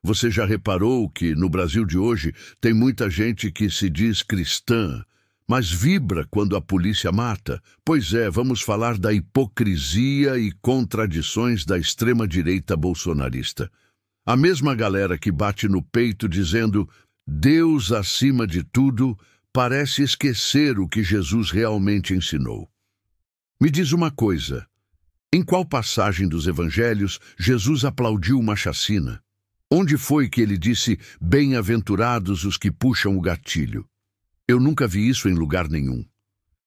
Você já reparou que no Brasil de hoje tem muita gente que se diz cristã, mas vibra quando a polícia mata? Pois é, vamos falar da hipocrisia e contradições da extrema-direita bolsonarista. A mesma galera que bate no peito dizendo Deus acima de tudo parece esquecer o que Jesus realmente ensinou. Me diz uma coisa, em qual passagem dos evangelhos Jesus aplaudiu uma chacina? Onde foi que ele disse, bem-aventurados os que puxam o gatilho? Eu nunca vi isso em lugar nenhum.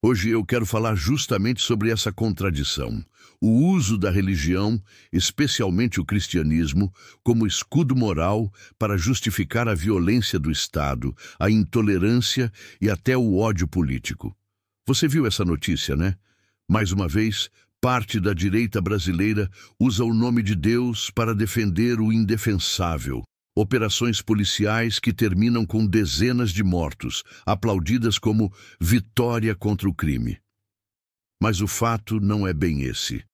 Hoje eu quero falar justamente sobre essa contradição, o uso da religião, especialmente o cristianismo, como escudo moral para justificar a violência do Estado, a intolerância e até o ódio político. Você viu essa notícia, né? Mais uma vez, parte da direita brasileira usa o nome de Deus para defender o indefensável. Operações policiais que terminam com dezenas de mortos, aplaudidas como vitória contra o crime. Mas o fato não é bem esse.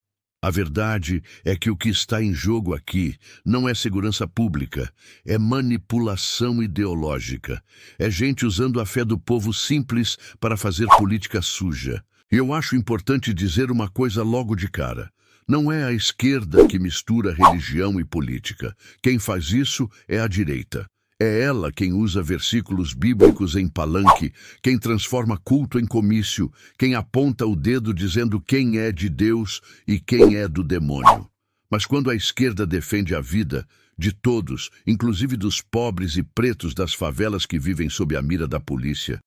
A verdade é que o que está em jogo aqui não é segurança pública, é manipulação ideológica. É gente usando a fé do povo simples para fazer política suja. E eu acho importante dizer uma coisa logo de cara. Não é a esquerda que mistura religião e política. Quem faz isso é a direita. É ela quem usa versículos bíblicos em palanque, quem transforma culto em comício, quem aponta o dedo dizendo quem é de Deus e quem é do demônio. Mas quando a esquerda defende a vida de todos, inclusive dos pobres e pretos das favelas que vivem sob a mira da polícia,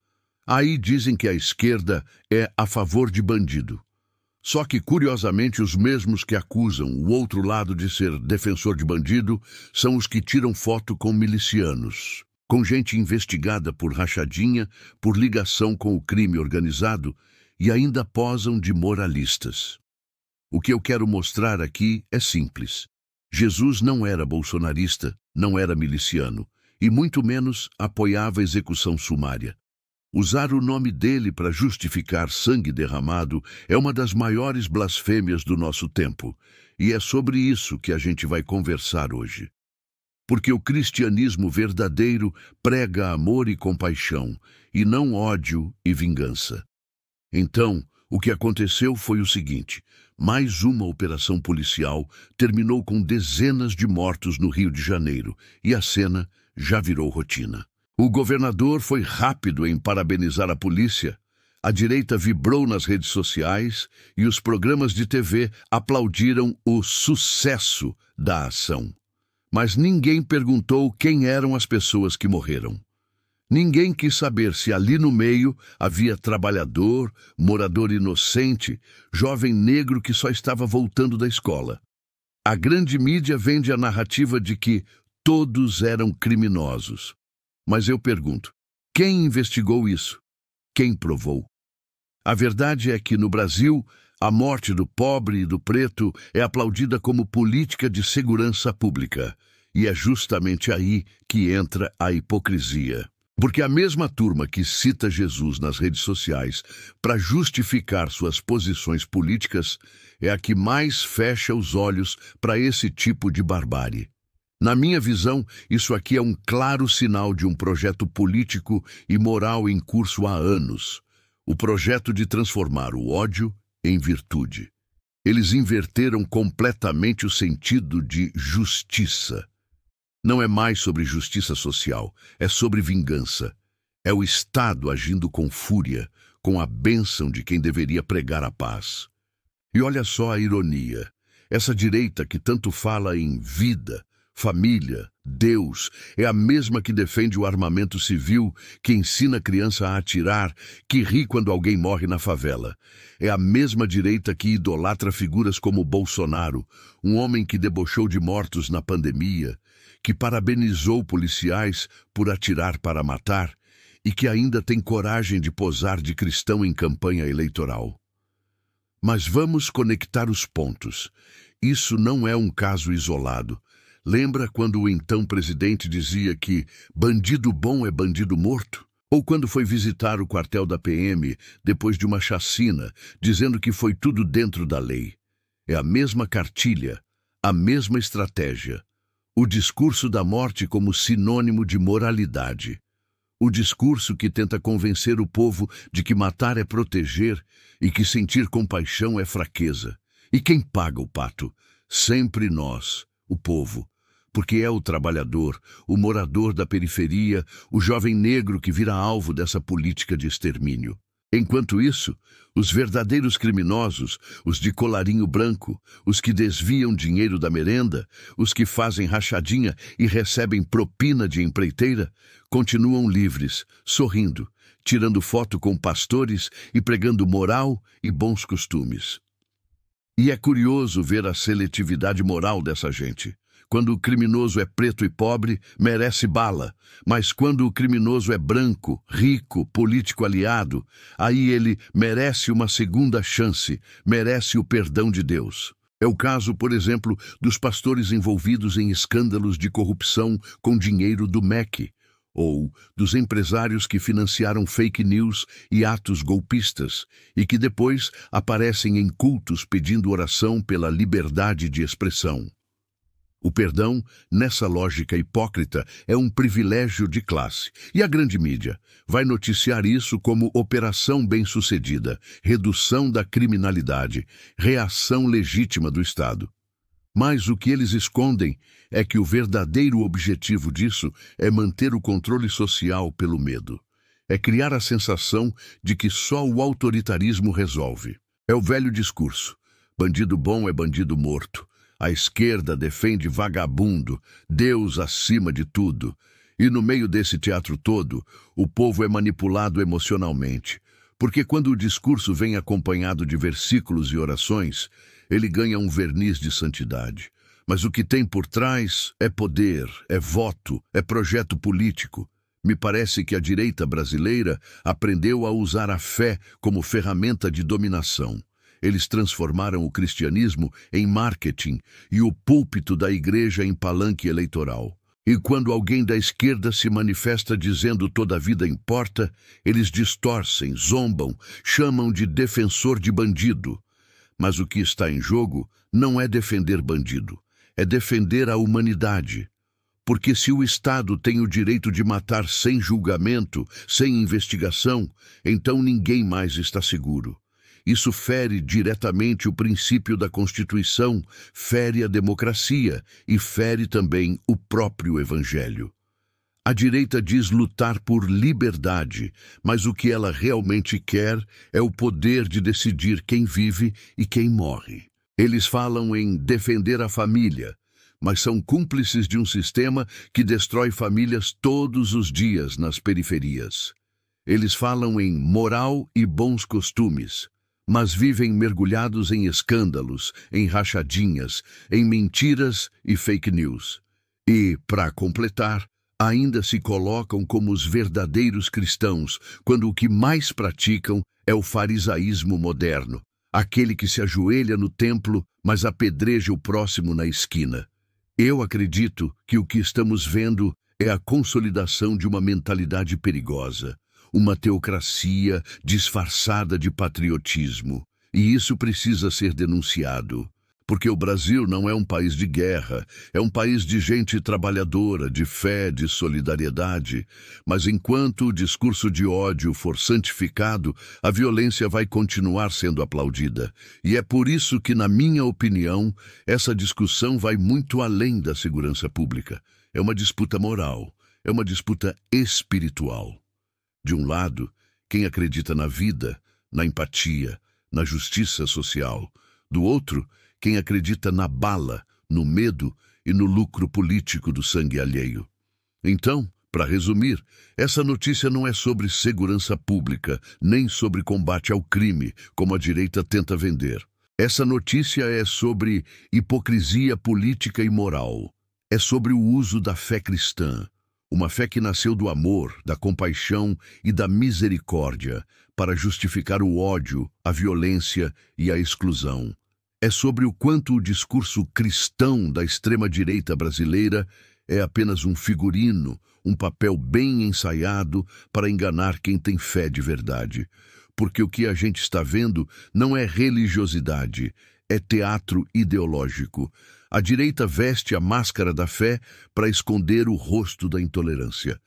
aí dizem que a esquerda é a favor de bandido. Só que, curiosamente, os mesmos que acusam o outro lado de ser defensor de bandido são os que tiram foto com milicianos, com gente investigada por rachadinha, por ligação com o crime organizado e ainda posam de moralistas. O que eu quero mostrar aqui é simples. Jesus não era bolsonarista, não era miliciano e muito menos apoiava a execução sumária. Usar o nome dele para justificar sangue derramado é uma das maiores blasfêmias do nosso tempo, e é sobre isso que a gente vai conversar hoje. Porque o cristianismo verdadeiro prega amor e compaixão, e não ódio e vingança. Então, o que aconteceu foi o seguinte: mais uma operação policial terminou com dezenas de mortos no Rio de Janeiro, e a cena já virou rotina. O governador foi rápido em parabenizar a polícia, a direita vibrou nas redes sociais e os programas de TV aplaudiram o sucesso da ação. Mas ninguém perguntou quem eram as pessoas que morreram. Ninguém quis saber se ali no meio havia trabalhador, morador inocente, jovem negro que só estava voltando da escola. A grande mídia vende a narrativa de que todos eram criminosos. Mas eu pergunto, quem investigou isso? Quem provou? A verdade é que no Brasil, a morte do pobre e do preto é aplaudida como política de segurança pública. E é justamente aí que entra a hipocrisia. Porque a mesma turma que cita Jesus nas redes sociais para justificar suas posições políticas é a que mais fecha os olhos para esse tipo de barbárie. Na minha visão, isso aqui é um claro sinal de um projeto político e moral em curso há anos. O projeto de transformar o ódio em virtude. Eles inverteram completamente o sentido de justiça. Não é mais sobre justiça social, é sobre vingança. É o Estado agindo com fúria, com a bênção de quem deveria pregar a paz. E olha só a ironia. Essa direita que tanto fala em vida, família, Deus, é a mesma que defende o armamento civil, que ensina a criança a atirar, que ri quando alguém morre na favela. É a mesma direita que idolatra figuras como Bolsonaro, um homem que debochou de mortos na pandemia, que parabenizou policiais por atirar para matar e que ainda tem coragem de posar de cristão em campanha eleitoral. Mas vamos conectar os pontos. Isso não é um caso isolado. Lembra quando o então presidente dizia que bandido bom é bandido morto? Ou quando foi visitar o quartel da PM depois de uma chacina, dizendo que foi tudo dentro da lei? É a mesma cartilha, a mesma estratégia. O discurso da morte como sinônimo de moralidade. O discurso que tenta convencer o povo de que matar é proteger e que sentir compaixão é fraqueza. E quem paga o pato? Sempre nós, o povo. Porque é o trabalhador, o morador da periferia, o jovem negro que vira alvo dessa política de extermínio. Enquanto isso, os verdadeiros criminosos, os de colarinho branco, os que desviam dinheiro da merenda, os que fazem rachadinha e recebem propina de empreiteira, continuam livres, sorrindo, tirando foto com pastores e pregando moral e bons costumes. E é curioso ver a seletividade moral dessa gente. Quando o criminoso é preto e pobre, merece bala. Mas quando o criminoso é branco, rico, político aliado, aí ele merece uma segunda chance, merece o perdão de Deus. É o caso, por exemplo, dos pastores envolvidos em escândalos de corrupção com dinheiro do MEC, ou dos empresários que financiaram fake news e atos golpistas, e que depois aparecem em cultos pedindo oração pela liberdade de expressão. O perdão, nessa lógica hipócrita, é um privilégio de classe. E a grande mídia vai noticiar isso como operação bem-sucedida, redução da criminalidade, reação legítima do Estado. Mas o que eles escondem é que o verdadeiro objetivo disso é manter o controle social pelo medo. É criar a sensação de que só o autoritarismo resolve. É o velho discurso: bandido bom é bandido morto. A esquerda defende vagabundo, Deus acima de tudo. E no meio desse teatro todo, o povo é manipulado emocionalmente. Porque quando o discurso vem acompanhado de versículos e orações, ele ganha um verniz de santidade. Mas o que tem por trás é poder, é voto, é projeto político. Me parece que a direita brasileira aprendeu a usar a fé como ferramenta de dominação. Eles transformaram o cristianismo em marketing e o púlpito da igreja em palanque eleitoral. E quando alguém da esquerda se manifesta dizendo toda a vida importa, eles distorcem, zombam, chamam de defensor de bandido. Mas o que está em jogo não é defender bandido, é defender a humanidade. Porque se o Estado tem o direito de matar sem julgamento, sem investigação, então ninguém mais está seguro. Isso fere diretamente o princípio da Constituição, fere a democracia e fere também o próprio Evangelho. A direita diz lutar por liberdade, mas o que ela realmente quer é o poder de decidir quem vive e quem morre. Eles falam em defender a família, mas são cúmplices de um sistema que destrói famílias todos os dias nas periferias. Eles falam em moral e bons costumes, mas vivem mergulhados em escândalos, em rachadinhas, em mentiras e fake news. E, para completar, ainda se colocam como os verdadeiros cristãos, quando o que mais praticam é o farisaísmo moderno, aquele que se ajoelha no templo, mas apedreja o próximo na esquina. Eu acredito que o que estamos vendo é a consolidação de uma mentalidade perigosa, uma teocracia disfarçada de patriotismo. E isso precisa ser denunciado. Porque o Brasil não é um país de guerra, é um país de gente trabalhadora, de fé, de solidariedade. Mas enquanto o discurso de ódio for santificado, a violência vai continuar sendo aplaudida. E é por isso que, na minha opinião, essa discussão vai muito além da segurança pública. É uma disputa moral, é uma disputa espiritual. De um lado, quem acredita na vida, na empatia, na justiça social. Do outro, quem acredita na bala, no medo e no lucro político do sangue alheio. Então, para resumir, essa notícia não é sobre segurança pública, nem sobre combate ao crime, como a direita tenta vender. Essa notícia é sobre hipocrisia política e moral. É sobre o uso da fé cristã. Uma fé que nasceu do amor, da compaixão e da misericórdia, para justificar o ódio, a violência e a exclusão. É sobre o quanto o discurso cristão da extrema-direita brasileira é apenas um figurino, um papel bem ensaiado para enganar quem tem fé de verdade. Porque o que a gente está vendo não é religiosidade, é teatro ideológico. A direita veste a máscara da fé para esconder o rosto da intolerância.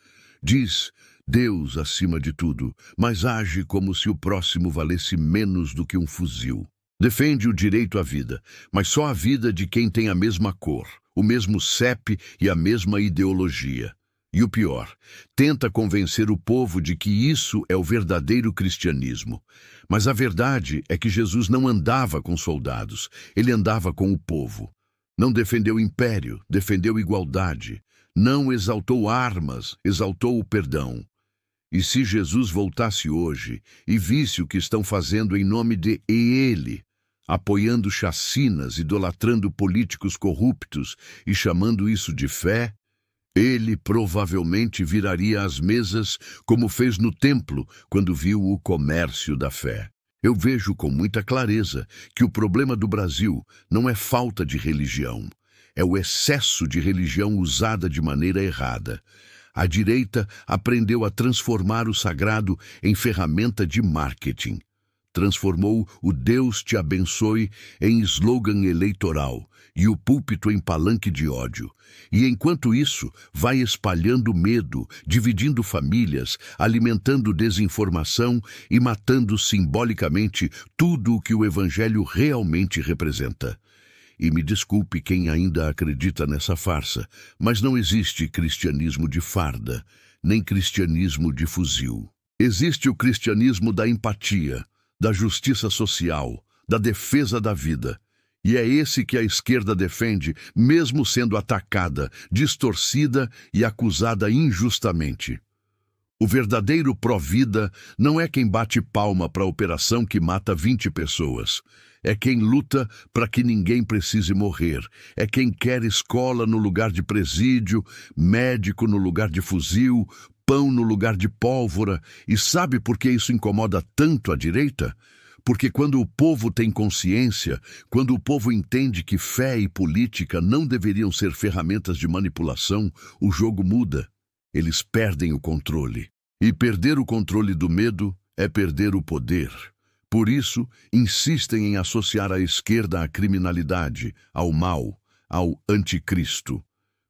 Diz Deus acima de tudo, mas age como se o próximo valesse menos do que um fuzil. Defende o direito à vida, mas só a vida de quem tem a mesma cor, o mesmo CEP e a mesma ideologia. E o pior, tenta convencer o povo de que isso é o verdadeiro cristianismo. Mas a verdade é que Jesus não andava com soldados, ele andava com o povo. Não defendeu império, defendeu igualdade. Não exaltou armas, exaltou o perdão. E se Jesus voltasse hoje e visse o que estão fazendo em nome de ele, apoiando chacinas, idolatrando políticos corruptos e chamando isso de fé, ele provavelmente viraria as mesas como fez no templo quando viu o comércio da fé. Eu vejo com muita clareza que o problema do Brasil não é falta de religião, é o excesso de religião usada de maneira errada. A direita aprendeu a transformar o sagrado em ferramenta de marketing. Transformou o Deus te abençoe em slogan eleitoral e o púlpito em palanque de ódio. E enquanto isso, vai espalhando medo, dividindo famílias, alimentando desinformação e matando simbolicamente tudo o que o Evangelho realmente representa. E me desculpe quem ainda acredita nessa farsa, mas não existe cristianismo de farda, nem cristianismo de fuzil. Existe o cristianismo da empatia, da justiça social, da defesa da vida. E é esse que a esquerda defende, mesmo sendo atacada, distorcida e acusada injustamente. O verdadeiro pró-vida não é quem bate palma para a operação que mata 20 pessoas. É quem luta para que ninguém precise morrer. É quem quer escola no lugar de presídio, médico no lugar de fuzil, pão no lugar de pólvora. E sabe por que isso incomoda tanto a direita? Porque quando o povo tem consciência, quando o povo entende que fé e política não deveriam ser ferramentas de manipulação, o jogo muda. Eles perdem o controle. E perder o controle do medo é perder o poder. Por isso, insistem em associar a esquerda à criminalidade, ao mal, ao anticristo.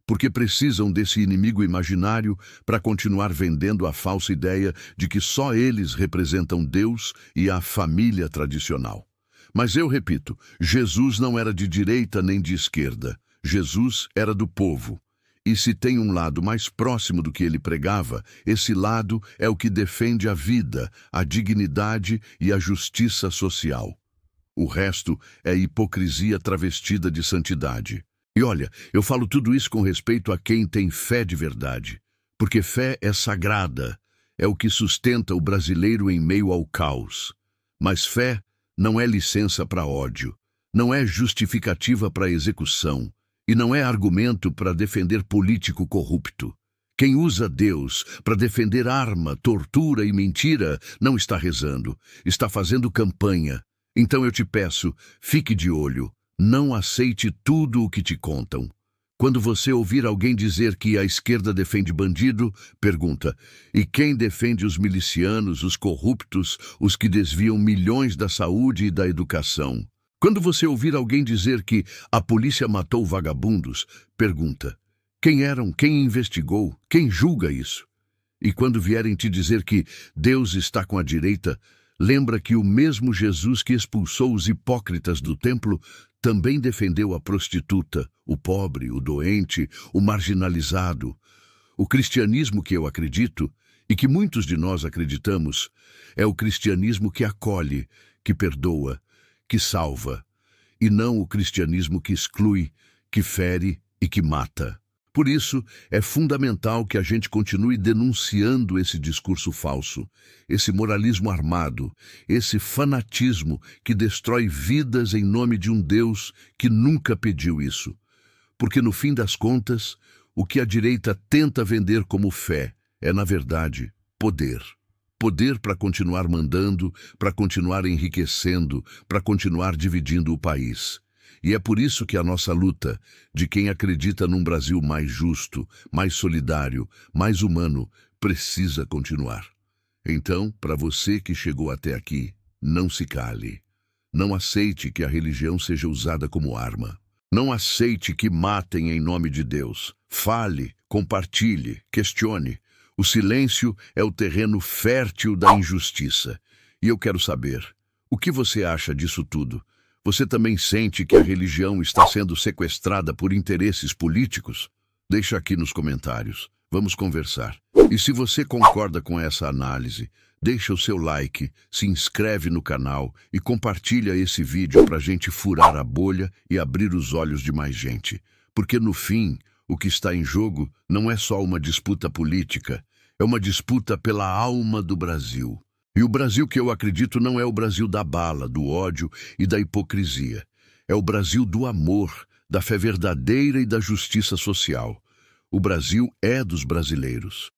Porque precisam desse inimigo imaginário para continuar vendendo a falsa ideia de que só eles representam Deus e a família tradicional. Mas eu repito, Jesus não era de direita nem de esquerda. Jesus era do povo. E se tem um lado mais próximo do que ele pregava, esse lado é o que defende a vida, a dignidade e a justiça social. O resto é hipocrisia travestida de santidade. E olha, eu falo tudo isso com respeito a quem tem fé de verdade, porque fé é sagrada, é o que sustenta o brasileiro em meio ao caos. Mas fé não é licença para ódio, não é justificativa para execução, e não é argumento para defender político corrupto. Quem usa Deus para defender arma, tortura e mentira não está rezando, está fazendo campanha. Então eu te peço, fique de olho, não aceite tudo o que te contam. Quando você ouvir alguém dizer que a esquerda defende bandido, pergunta, e quem defende os milicianos, os corruptos, os que desviam milhões da saúde e da educação? Quando você ouvir alguém dizer que a polícia matou vagabundos, pergunta, quem eram, quem investigou, quem julga isso? E quando vierem te dizer que Deus está com a direita, lembra que o mesmo Jesus que expulsou os hipócritas do templo também defendeu a prostituta, o pobre, o doente, o marginalizado. O cristianismo que eu acredito, e que muitos de nós acreditamos, é o cristianismo que acolhe, que perdoa, que salva, e não o cristianismo que exclui, que fere e que mata. Por isso, é fundamental que a gente continue denunciando esse discurso falso, esse moralismo armado, esse fanatismo que destrói vidas em nome de um Deus que nunca pediu isso. Porque, no fim das contas, o que a direita tenta vender como fé é, na verdade, poder. Poder para continuar mandando, para continuar enriquecendo, para continuar dividindo o país. E é por isso que a nossa luta, de quem acredita num Brasil mais justo, mais solidário, mais humano, precisa continuar. Então, para você que chegou até aqui, não se cale. Não aceite que a religião seja usada como arma. Não aceite que matem em nome de Deus. Fale, compartilhe, questione. O silêncio é o terreno fértil da injustiça. E eu quero saber, o que você acha disso tudo? Você também sente que a religião está sendo sequestrada por interesses políticos? Deixa aqui nos comentários. Vamos conversar. E se você concorda com essa análise, deixa o seu like, se inscreve no canal e compartilha esse vídeo para a gente furar a bolha e abrir os olhos de mais gente. Porque no fim, o que está em jogo não é só uma disputa política, é uma disputa pela alma do Brasil. E o Brasil que eu acredito não é o Brasil da bala, do ódio e da hipocrisia. É o Brasil do amor, da fé verdadeira e da justiça social. O Brasil é dos brasileiros.